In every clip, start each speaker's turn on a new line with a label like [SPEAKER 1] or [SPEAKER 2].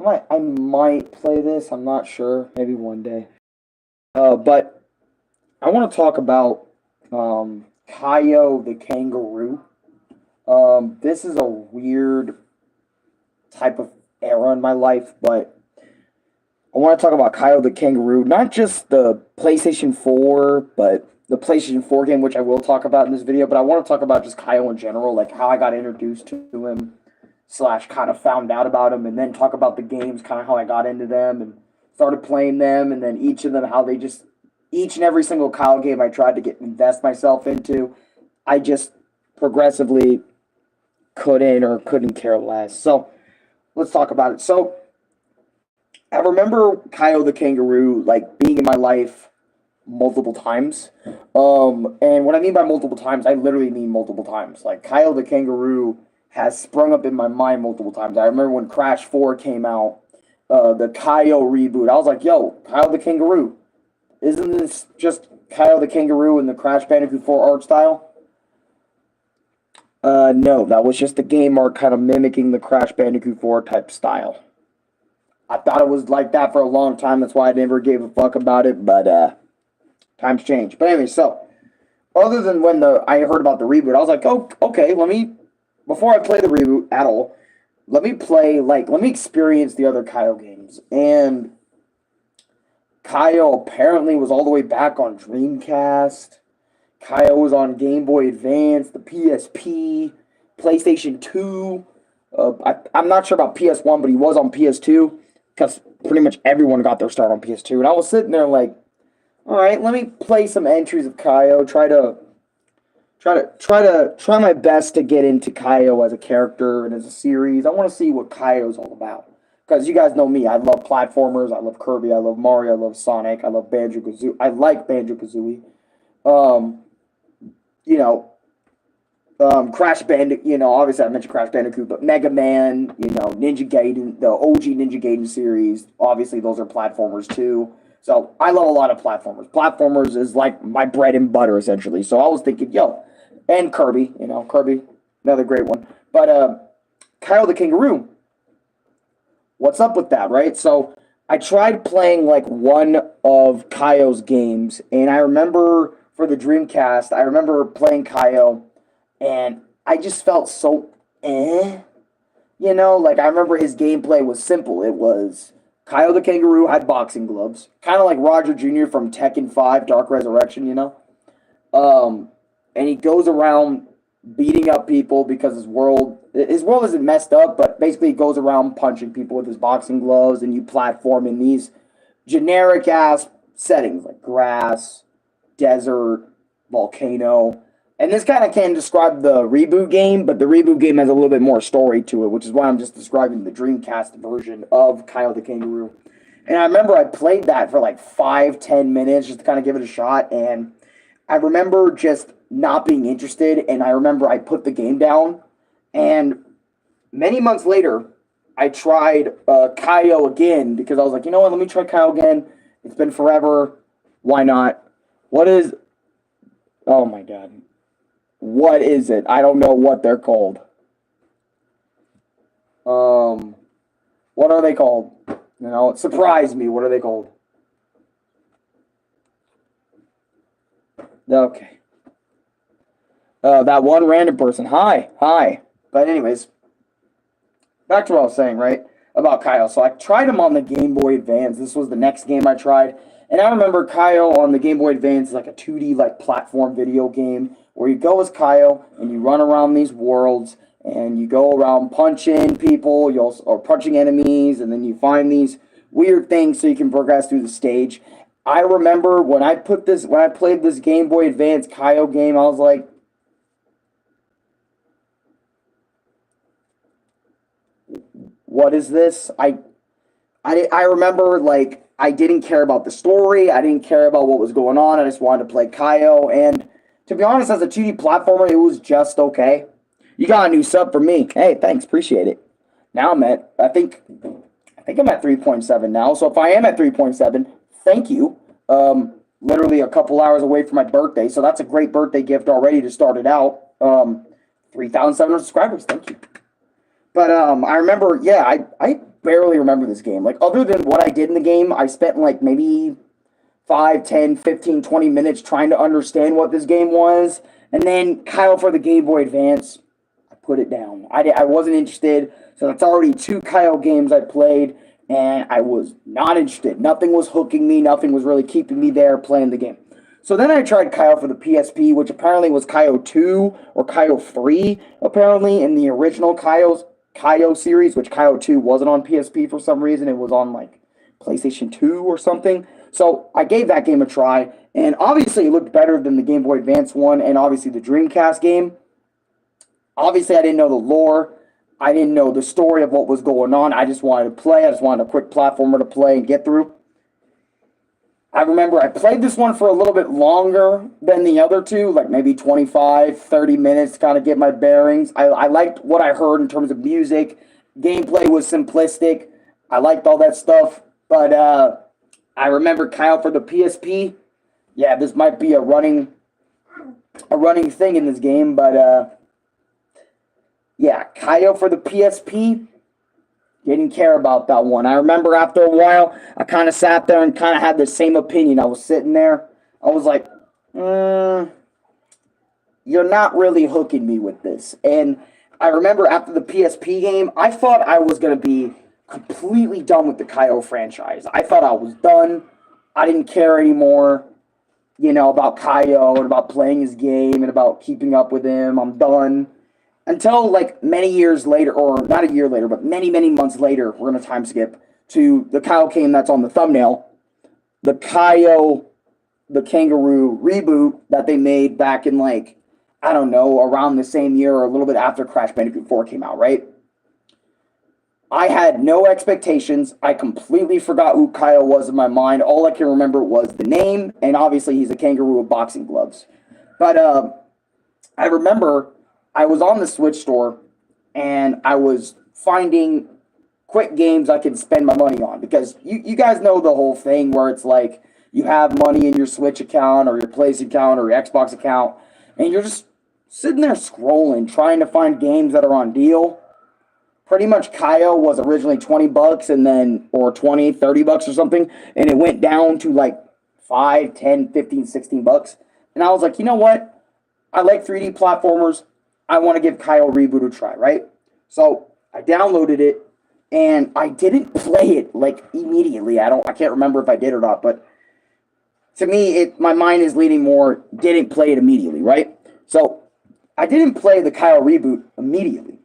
[SPEAKER 1] I might play this. I'm not sure. Maybe one day. But I want to talk about Kao the Kangaroo. This is a weird type of era in my life, but I want to talk about Kao the Kangaroo, not just the PlayStation 4, but the PlayStation 4 game, which I will talk about in this video, but I want to talk about just Kao in general, like how I got introduced to him, slash kind of found out about him, and then talk about the games, kind of how I got into them and started playing them, and then each of them, how they just, each and every single Kao game I tried to invest myself into, I just progressively couldn't care less. So let's talk about it. So I remember Kao the Kangaroo like being in my life multiple times. And what I mean by multiple times, I literally mean multiple times. Like Kao the Kangaroo has sprung up in my mind multiple times. I remember when Crash 4 came out, the Kao reboot. I was like, yo, Kao the Kangaroo. Isn't this just Kao the Kangaroo in the Crash Bandicoot 4 art style? No, that was just the game art kind of mimicking the Crash Bandicoot 4 type style. I thought it was like that for a long time. That's why I never gave a fuck about it, but times change. But anyway, so other than when I heard about the reboot, I was like, oh, okay, before I play the reboot at all, let me experience the other Kao games. And Kao apparently was all the way back on Dreamcast. Kao was on Game Boy Advance, the PSP, PlayStation 2. I'm not sure about PS1, but he was on PS2 because pretty much everyone got their start on PS2. And I was sitting there like, all right, let me play some entries of Kao. Try my best to get into Kao as a character and as a series. I want to see what Kao's all about. Because you guys know me, I love platformers, I love Kirby, I love Mario, I love Sonic, I love Banjo-Kazooie. I like Banjo-Kazooie. You know, Crash Bandicoot, obviously I mentioned Crash Bandicoot, but Mega Man, Ninja Gaiden, the OG Ninja Gaiden series, obviously those are platformers too. So I love a lot of platformers. Platformers is like my bread and butter essentially. So I was thinking, yo, and Kirby, Kirby, another great one. But Kao the Kangaroo, what's up with that, right? So I tried playing like one of Kao's games, and I remember for the Dreamcast, I remember playing Kao, and I just felt so like I remember his gameplay was simple. It was Kao the Kangaroo had boxing gloves, kind of like Roger Jr. from Tekken 5 Dark Resurrection, and he goes around beating up people because his world isn't messed up, but basically he goes around punching people with his boxing gloves, and you platform in these generic ass settings like grass, desert, volcano. And this kind of can describe the reboot game, but the reboot game has a little bit more story to it, which is why I'm just describing the Dreamcast version of Kao the Kangaroo. And I remember I played that for like 5-10 minutes just to kind of give it a shot, and I remember just not being interested, and I remember I put the game down, and many months later, I tried Kao again, because I was like, you know what, let me try Kao again. It's been forever. Why not? Oh my god. What is it? I don't know what they're called. What are they called? It surprised me. What are they called? Okay. That one random person. Hi. But anyways, back to what I was saying, right? About Kao. So I tried him on the Game Boy Advance. This was the next game I tried. And I remember Kao on the Game Boy Advance is like a 2D like platform video game where you go as Kao and you run around these worlds and you go around punching people or punching enemies, and then you find these weird things so you can progress through the stage. I remember when I played this Game Boy Advance Kao game, I was like, what is this? I remember, like, I didn't care about the story. I didn't care about what was going on. I just wanted to play Kao. And to be honest, as a 2D platformer, it was just okay. You got a new sub for me. Hey, thanks. Appreciate it. Now I think I'm at 3.7 now. So if I am at 3.7, thank you. Literally a couple hours away from my birthday. So that's a great birthday gift already to start it out. 3,700 subscribers. Thank you. But I remember, yeah, barely remember this game. Like, other than what I did in the game, I spent like maybe 5, 10, 15, 20 minutes trying to understand what this game was. And then Kyle for the Game Boy Advance, I put it down. I wasn't interested. So that's already 2 Kyle games I played, and I was not interested. Nothing was hooking me. Nothing was really keeping me there playing the game. So then I tried Kyle for the PSP, which apparently was Kyle 2 or Kyle 3, apparently, in the original Kyle series, which Kyle 2 wasn't on PSP for some reason. It was on, like, PlayStation 2 or something. So I gave that game a try, and obviously it looked better than the Game Boy Advance one and obviously the Dreamcast game. Obviously, I didn't know the lore. I didn't know the story of what was going on. I just wanted to play. I just wanted a quick platformer to play and get through. I remember I played this one for a little bit longer than the other two, like maybe 25, 30 minutes to kind of get my bearings. I liked what I heard in terms of music. Gameplay was simplistic. I liked all that stuff. But I remember Kyle for the PSP. Yeah, this might be a running thing in this game, but yeah, Kyle for the PSP. Didn't care about that one. I remember after a while, I kind of sat there and kind of had the same opinion. I was sitting there. I was like, you're not really hooking me with this. And I remember after the PSP game, I thought I was going to be completely done with the Kyle franchise. I thought I was done. I didn't care anymore, about Kyle and about playing his game and about keeping up with him. I'm done. Until, like, many years later, or not a year later, but many, many months later, we're going to time skip to the Kyle game that's on the thumbnail, the Kao The Kangaroo Reboot that they made back in, like, I don't know, around the same year or a little bit after Crash Bandicoot 4 came out, right? I had no expectations. I completely forgot who Kyle was in my mind. All I can remember was the name, and obviously he's a kangaroo with boxing gloves. But I remember I was on the Switch store, and I was finding quick games I could spend my money on. Because you guys know the whole thing where it's like you have money in your Switch account or your PlayStation account or your Xbox account, and you're just sitting there scrolling, trying to find games that are on deal. Pretty much Kyle was originally $20 and then, or 20, $30 or something, and it went down to like 5, 10, 15, $16. And I was like, you know what? I like 3D platformers. I want to give Kao Reboot a try, right? So I downloaded it, and I didn't play it like immediately. I can't remember if I did or not, but to me, my mind is leaning more didn't play it immediately, right? So I didn't play the Kao Reboot immediately.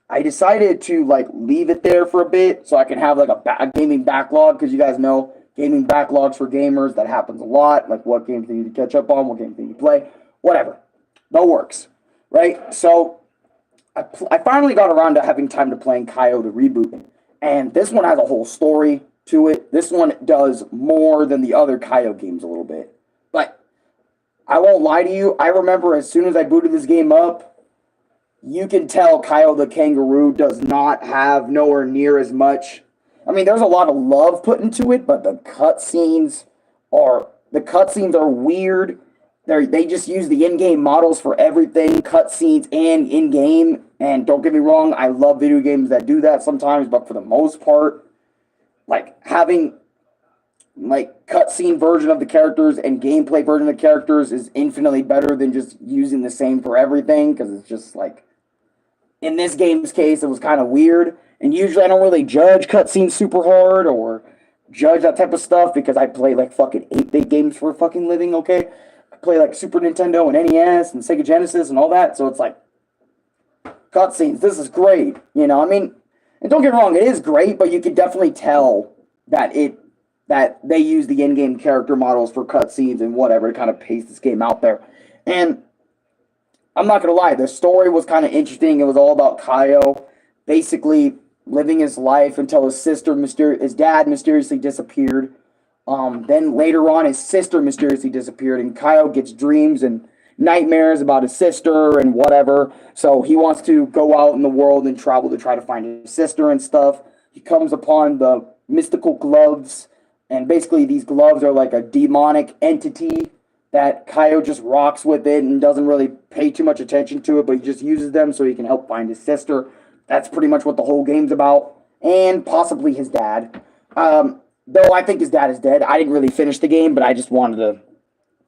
[SPEAKER 1] I decided to like leave it there for a bit so I can have like a gaming backlog, because you guys know gaming backlogs for gamers, that happens a lot. Like what games they need to catch up on, what games they need to play, whatever. That works. Right, so I finally got around to having time to playing Kao the Reboot, and this one has a whole story to it. This one does more than the other Kao games a little bit. But I won't lie to you, I remember as soon as I booted this game up, you can tell Kao the Kangaroo does not have nowhere near as much. I mean, there's a lot of love put into it, but the cutscenes are weird. They just use the in-game models for everything, cutscenes and in-game. And don't get me wrong, I love video games that do that sometimes, but for the most part, like having like cutscene version of the characters and gameplay version of the characters is infinitely better than just using the same for everything, because it's just like, in this game's case, it was kind of weird. And usually I don't really judge cutscenes super hard or judge that type of stuff because I play like fucking 8-bit games for a fucking living, okay? Play like Super Nintendo and NES and Sega Genesis and all that, so it's like cutscenes, this is great, I mean, and don't get me wrong, it is great, but you can definitely tell that they use the in-game character models for cutscenes and whatever to kind of pace this game out there. And I'm not gonna lie, the story was kind of interesting. It was all about Kyle basically living his life until his dad mysteriously disappeared. Then later on, his sister mysteriously disappeared, and Kyle gets dreams and nightmares about his sister and whatever. So he wants to go out in the world and travel to try to find his sister and stuff. He comes upon the mystical gloves, and basically these gloves are like a demonic entity that Kyle just rocks with it and doesn't really pay too much attention to it, but he just uses them so he can help find his sister. That's pretty much what the whole game's about. and possibly his dad. Though I think his dad is dead. I didn't really finish the game, but I just wanted to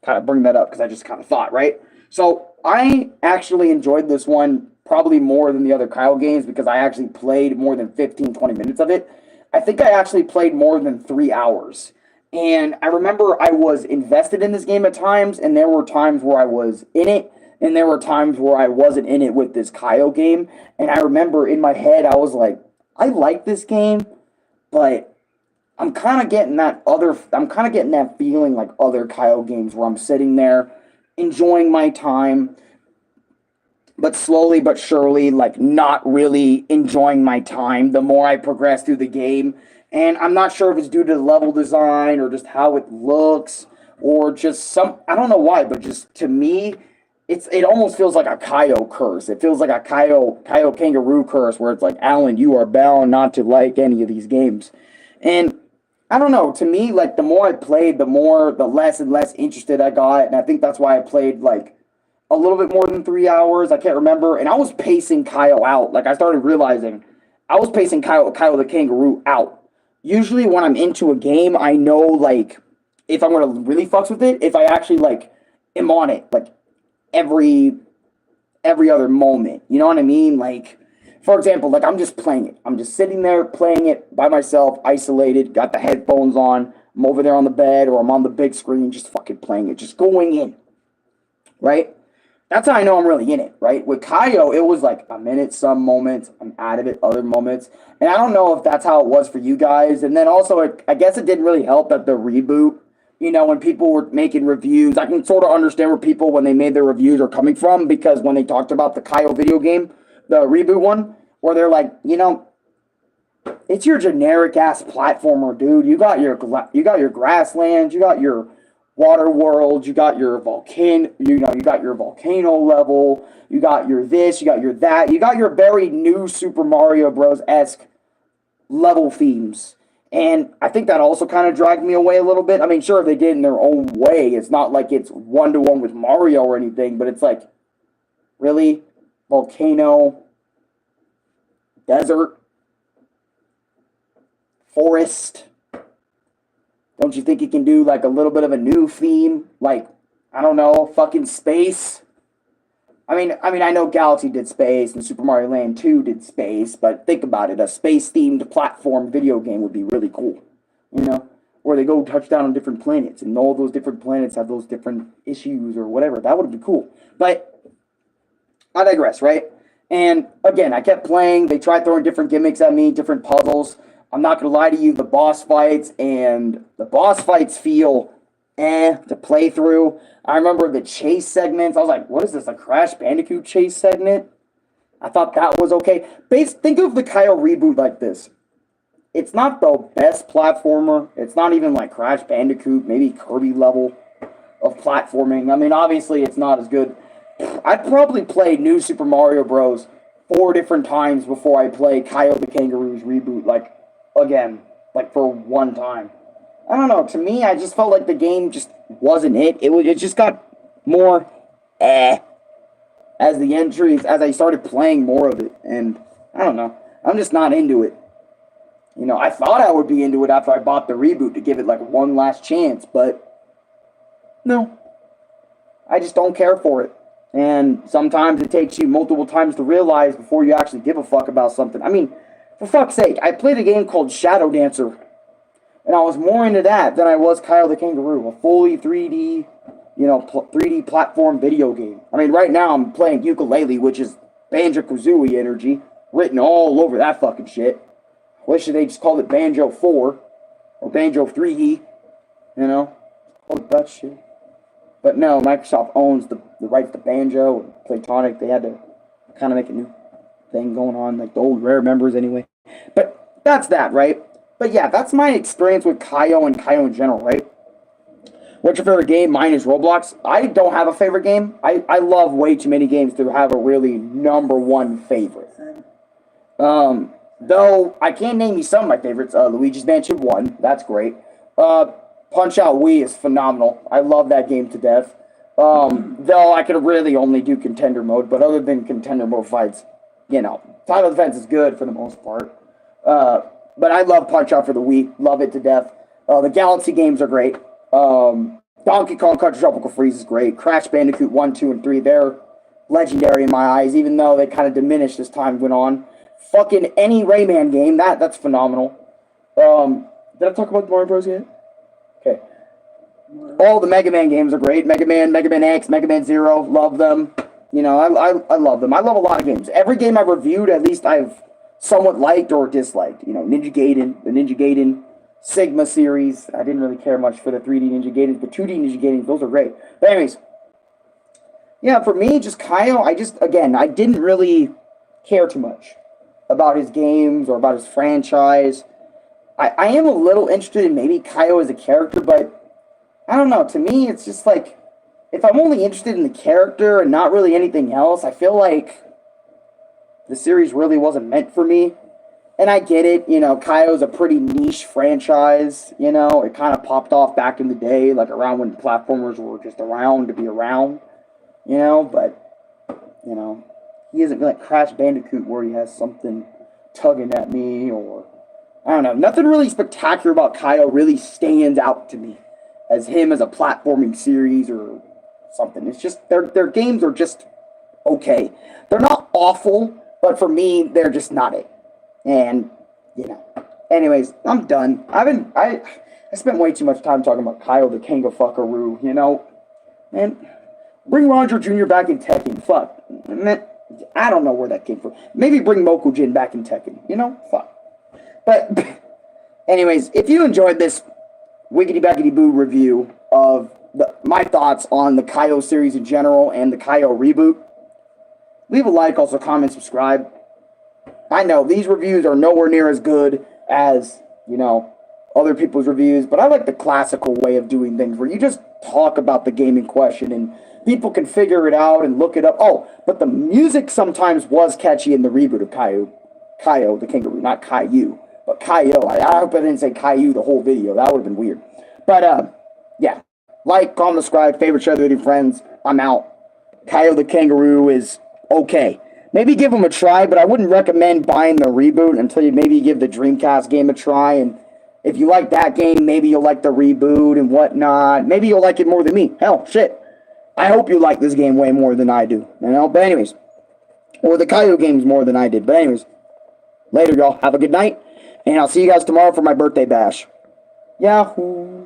[SPEAKER 1] kind of bring that up because I just kind of thought, right? So I actually enjoyed this one probably more than the other Kyle games because I actually played more than 15, 20 minutes of it. I think I actually played more than 3 hours. And I remember I was invested in this game at times, and there were times where I was in it, and there were times where I wasn't in it with this Kyle game. And I remember in my head, I was like, I like this game, but I'm kind of getting that feeling like other Kyle games where I'm sitting there enjoying my time, but slowly but surely, like not really enjoying my time the more I progress through the game. And I'm not sure if it's due to the level design or just how it looks or just I don't know why, but just to me, it almost feels like a Kyle curse. It feels like a Kyle Kangaroo curse where it's like, Alan, you are bound not to like any of these games. And I don't know. To me, like the more I played, the less and less interested I got, and I think that's why I played like a little bit more than 3 hours. I can't remember, and I was pacing Kyle out. Like I started realizing I was pacing Kyle the Kangaroo out. Usually, when I'm into a game, I know like if I'm gonna really fucks with it, if I actually like am on it, like every other moment. You know what I mean? Like, for example, like I'm just playing it. I'm just sitting there playing it by myself, isolated, got the headphones on. I'm over there on the bed or I'm on the big screen just fucking playing it, just going in. Right? That's how I know I'm really in it, right? With Kaio, it was like I'm in it some moments, I'm out of it other moments. And I don't know if that's how it was for you guys. And then also, I guess it didn't really help that the reboot, when people were making reviews, I can sort of understand where people, when they made their reviews, are coming from. Because when they talked about the Kaio video game, the reboot one, where they're like, it's your generic ass platformer, dude. You got your grasslands, you got your water world, you got your volcano, you got your volcano level, you got your this, you got your that, you got your very new Super Mario Bros-esque level themes. And I think that also kind of dragged me away a little bit. I mean, sure, they did in their own way. It's not like it's one-to-one with Mario or anything, but it's like, really? Volcano, desert, forest. Don't you think you can do like a little bit of a new theme? Like, I don't know, fucking space? I mean, I know Galaxy did space and Super Mario Land 2 did space, but think about it. A space-themed platform video game would be really cool, Where they go touchdown on different planets, and all those different planets have those different issues or whatever. That would be cool. But I digress, right? And again, I kept playing. They tried throwing different gimmicks at me, different puzzles. I'm not going to lie to you, the boss fights feel to play through. I remember the chase segments. I was like, what is this, a Crash Bandicoot chase segment? I thought that was okay. Think of the Kyle reboot like this. It's not the best platformer. It's not even like Crash Bandicoot, maybe Kirby level of platforming. I mean, obviously, it's not as good. I'd probably play New Super Mario Bros. 4 different times before I play Kao the Kangaroo's reboot, like, again, like for one time. I don't know, to me, I just felt like the game just wasn't it. It just got more as I started playing more of it, and I don't know, I'm just not into it. I thought I would be into it after I bought the reboot to give it like one last chance, but no, I just don't care for it. And sometimes it takes you multiple times to realize before you actually give a fuck about something. I mean, for fuck's sake, I played a game called Shadow Dancer, and I was more into that than I was Kyle the Kangaroo, a fully 3D, 3D platform video game. I mean, right now I'm playing Ukulele, which is Banjo-Kazooie energy, written all over that fucking shit. Wish they just called it Banjo 4, or Banjo 3D, all that shit. But no, Microsoft owns the rights to Banjo and Playtonic. They had to kind of make a new thing going on, like the old Rare members anyway. But that's that, right? But yeah, that's my experience with Kaio and Kaio in general, right? What's your favorite game? Mine is Roblox. I don't have a favorite game. I love way too many games to have a really number one favorite. Though I can name you some of my favorites. Luigi's Mansion 1, that's great. Punch Out Wii is phenomenal. I love that game to death. Though I could really only do contender mode, but other than contender mode fights, Title Defense is good for the most part. But I love Punch Out for the Wii. Love it to death. The Galaxy games are great. Donkey Kong Country Tropical Freeze is great. Crash Bandicoot 1, 2, and 3, they're legendary in my eyes, even though they kind of diminished as time went on. Fucking any Rayman game, that's phenomenal. Did I talk about Mario Bros. Yet? Okay. All the Mega Man games are great. Mega Man X, Mega Man Zero, love them. You know, I love them. I love a lot of games. Every game I've reviewed, at least I've somewhat liked or disliked. You know, Ninja Gaiden, the Ninja Gaiden Sigma series. I didn't really care much for the 3D Ninja Gaidens, but 2D Ninja Gaidens, those are great. But anyways, yeah, for me, just Kaio, I didn't really care too much about his games or about his franchise. I am a little interested in maybe Kaio as a character, but I don't know. To me, it's just like, if I'm only interested in the character and not really anything else, I feel like the series really wasn't meant for me. And I get it, you know, Kaio's a pretty niche franchise, you know, it kind of popped off back in the day, like around when platformers were just around to be around, you know, but, you know, he isn't like Crash Bandicoot where he has something tugging at me, or, I don't know, nothing really spectacular about Kaio really stands out to me as him as a platforming series or something. It's just, their games are just okay. They're not awful, but for me, they're just not it. And, you know, anyways, I'm done. I spent way too much time talking about Kao the Kangaroo, you know. And bring Roger Jr. back in Tekken. Fuck. Man, I don't know where that came from. Maybe bring Mokujin back in Tekken, you know? Fuck. But, anyways, if you enjoyed this Wiggity Baggity Boo review of my thoughts on the Kao series in general and the Kao Reboot, leave a like, also comment, subscribe. I know these reviews are nowhere near as good as, you know, other people's reviews, but I like the classical way of doing things where you just talk about the game in question and people can figure it out and look it up. Oh, but the music sometimes was catchy in the reboot of Kao the Kangaroo, not Caillou, but Kaio. I hope I didn't say Caillou the whole video. That would have been weird. But, yeah. Like, comment, subscribe, favorite, share with your friends. I'm out. Kao the Kangaroo is okay. Maybe give them a try, but I wouldn't recommend buying the reboot until you maybe give the Dreamcast game a try. And if you like that game, maybe you'll like the reboot and whatnot. Maybe you'll like it more than me. Hell, shit. I hope you like this game way more than I do. You know? But anyways. Or the Kaio games more than I did. But anyways. Later, y'all. Have a good night. And I'll see you guys tomorrow for my birthday bash. Yahoo!